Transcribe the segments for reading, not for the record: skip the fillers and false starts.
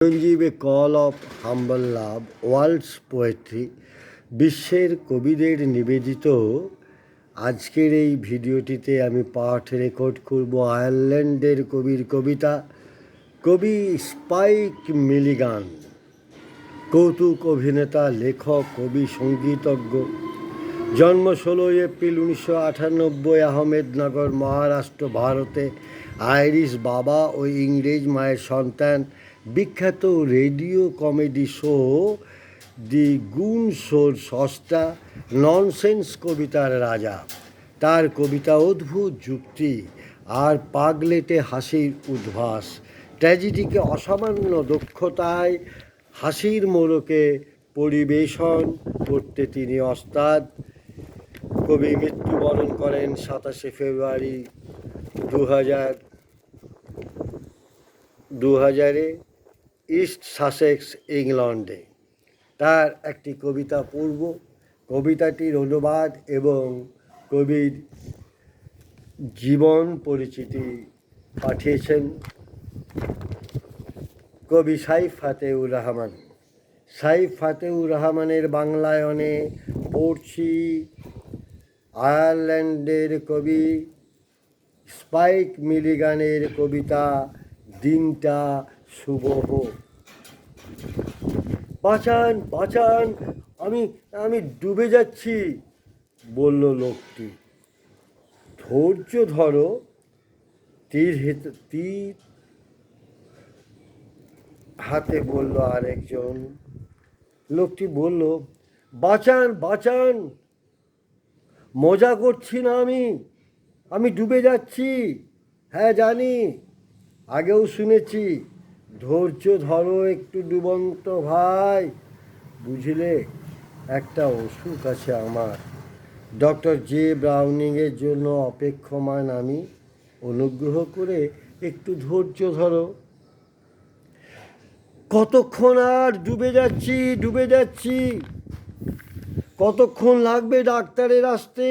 Chiranjib a call of humble love worlds poetry বিশ্বের কবিদের নিবেদিত। আজকের এই ভিডিওটিতে আমি পাঠ রেকর্ড করব আয়ারল্যান্ডের কবির কবিতা। কবি স্পাইক মিলিগান, কৌতুক অভিনেতা, লেখক, কবি, সঙ্গীতজ্ঞ। জন্ম 16 এপ্রিল 1998, আহমেদনগর, মহারাষ্ট্র, ভারতে। আইরিশ বাবা ও ইংরেজ মায়ের সন্তান। বিখ্যাত রেডিও কমেডি শো দি গুণ শোর স্রষ্টা, ননসেন্স কবিতার রাজা। তার কবিতা অদ্ভুত যুক্তি আর পাগলেটে হাসির উদ্ভাস। ট্র্যাজেডিকে অসামান্য দক্ষতায় হাসির মোড়কে পরিবেশন করতে তিনি ওস্তাদ। কবি মৃত্যুবরণ করেন 27 ফেব্রুয়ারি 2000 ইস্ট সাসেক্স, ইংল্যান্ডে। তার একটি কবিতা পড়ব। কবিতাটির অনুবাদ এবং কবির জীবন পরিচিতি পাঠিয়েছেন কবি সাইফ ফাতেউর রহমান। সাইফ ফাতেউর রহমানের বাংলায়নে পড়ছি আয়ারল্যান্ডের কবি স্পাইক মিলিগানের কবিতা দিনটা শুভ হোক। বাঁচান, বাঁচান, আমি ডুবে যাচ্ছি, বলল লোকটি। ধৈর্য ধরো, তীর হাতে বলল আরেকজন। লোকটি বলল, বাঁচান, বাঁচান, মজা করছি না, আমি ডুবে যাচ্ছি। হ্যাঁ জানি, আগেও শুনেছি। ধৈর্য ধরো একটু ডুবন্ত ভাই, বুঝলে একটা ওষুধ আছে আমার, ডক্টর জে ব্রাউনিংয়ের জন্য অপেক্ষমান আমি। অনুগ্রহ করে একটু ধৈর্য ধরো। কতক্ষণ আর ডুবে যাচ্ছি, কতক্ষণ লাগবে ডাক্তারের আসতে?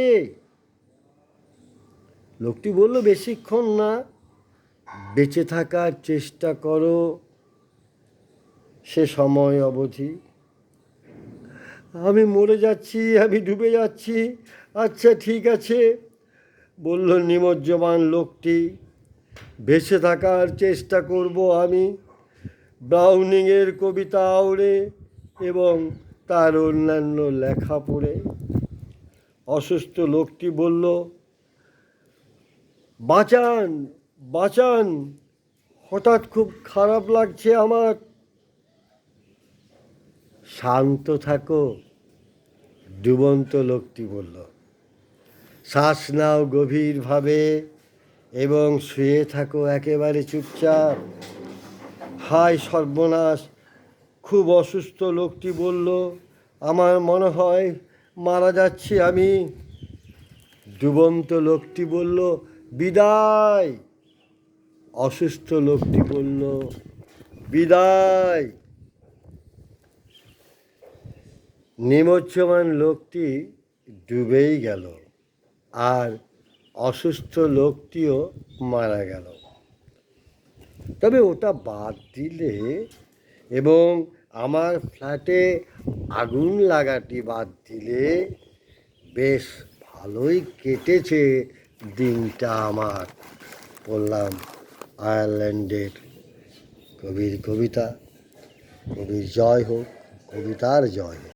লোকটি বলল, বেশিক্ষণ না, বেঁচে থাকার চেষ্টা করো, সে সময় অবধি। আমি মরে যাচ্ছি, আমি ডুবে যাচ্ছি। আচ্ছা ঠিক আছে, বলল নিমজ্জমান লোকটি, বেঁচে থাকার চেষ্টা করব আমি। ব্রাউনিংয়ের কবিতা আওড়ে এবং তার অন্যান্য লেখা পড়ে। অসুস্থ লোকটি বলল, বাঁচান, বাঁচান, হঠাৎ খুব খারাপ লাগছে আমার। শান্ত থাকো, ডুবন্ত লোকটি বলল। শ্বাস নাও গভীরভাবে এবং শুয়ে থাকো একেবারে চুপচাপ। হায় সর্বনাশ, খুব অসুস্থ লোকটি বলল, আমার মনে হয় মারা যাচ্ছি আমি। ডুবন্ত লোকটি বলল, বিদায়। অসুস্থ লোকটি বলল, বিদায়। নিমজ্জমান লোকটি ডুবেই গেল আর অসুস্থ লোকটিও মারা গেল। তবে ওটা বাদ দিলে এবং আমার ফ্ল্যাটে আগুন লাগাটি বাদ দিলে বেশ ভালোই কেটেছে দিনটা আমার। বললাম আয়ারল্যান্ডের কবির কবিতা। কবির জয় হোক, কবিতার জয় হোক।